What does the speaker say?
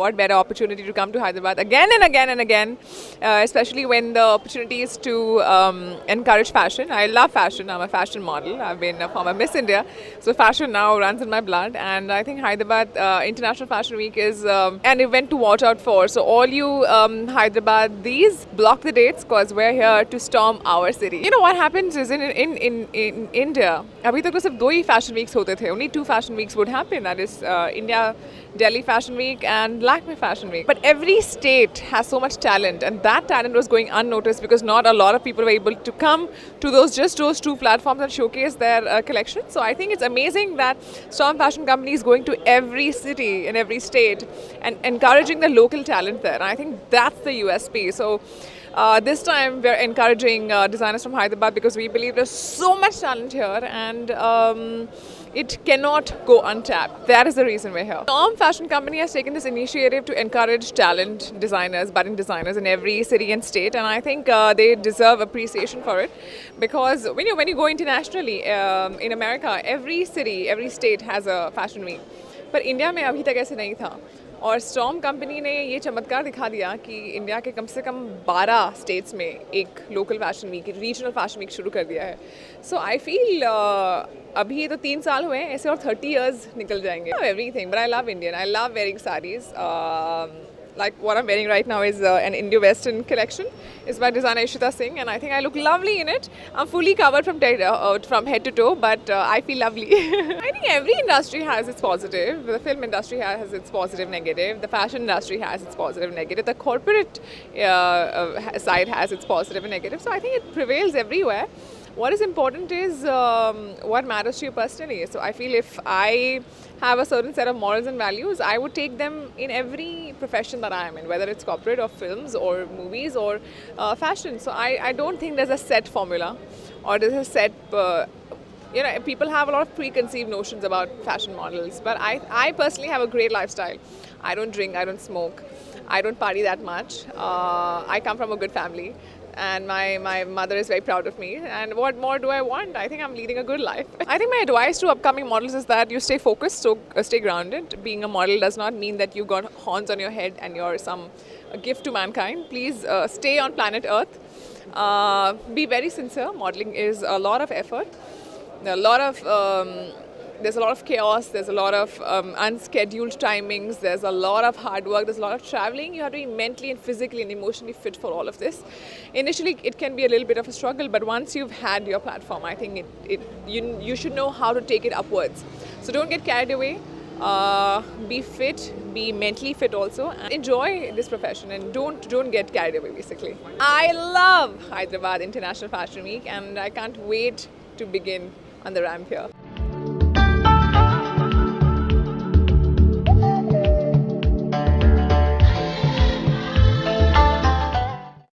What better opportunity to come to Hyderabad again and again and again, especially when the opportunity is to encourage fashion. I love fashion. I'm a fashion model. I've been a former Miss India, so fashion now runs in my blood. And I think Hyderabad International Fashion Week is an event to watch out for. So all you Hyderabadis, block the dates because we're here to storm our city. You know what happens is in India, अभी तक तो सिर्फ 2 ही fashion weeks होते थे. Only 2 fashion weeks would happen. That is India Delhi Fashion Week and Lakme Fashion Week. But every state has so much talent, and that talent was going unnoticed because not a lot of people were able to come to those 2 platforms and showcase their collection. So I think it's amazing that Storm Fashion Company is going to every city in every state and encouraging the local talent there. And I think that's the USP. So this time we're encouraging designers from Hyderabad because we believe there's so much talent here and it cannot go untapped. That is the reason we're here. Storm Fashion Company has taken this initiative to encourage talent designers, budding designers in every city and state, and I think they deserve appreciation for it because when you go internationally in America, every city, every state has a fashion week. But India में अभी तक ऐसे नहीं था और storm company ने ये चमत्कार दिखा दिया कि इंडिया के कम से कम 12 स्टेट्स में एक local fashion week, regional fashion week शुरू कर दिया है. सो आई फील अभी ये तो 3 साल हुए हैं, ऐसे और 30 years निकल जाएंगे. Everything, but I love Indian. I love wearing saris. Like what I'm wearing right now is an Indo-Western collection. It's by designer Ishita Singh, and I think I look lovely in it. I'm fully covered from head to toe, but I feel lovely. I think every industry has its positive. The film industry has its positive, negative. The fashion industry has its positive, negative. The corporate side has its positive and negative. So I think it prevails everywhere. What is important is what matters to you personally. So I feel if I have a certain set of morals and values, I would take them in every profession that I am in, whether it's corporate or films or movies or fashion. So I don't think there's a set formula or there's a set, people have a lot of preconceived notions about fashion models. But I personally have a great lifestyle. I don't drink, I don't smoke, I don't party that much. I come from a good family. And my mother is very proud of me. And what more do I want? I think I'm leading a good life. I think my advice to upcoming models is that you stay focused, so stay grounded. Being a model does not mean that you got horns on your head and you're a gift to mankind. Please stay on planet Earth. Be very sincere. Modeling is a lot of effort. There's a lot of chaos, there's a lot of unscheduled timings, there's a lot of hard work, there's a lot of traveling. You have to be mentally and physically and emotionally fit for all of this. Initially, it can be a little bit of a struggle, but once you've had your platform, I think you should know how to take it upwards. So don't get carried away. Be fit, be mentally fit also, and enjoy this profession and don't get carried away basically. I love Hyderabad International Fashion Week and I can't wait to begin on the ramp here.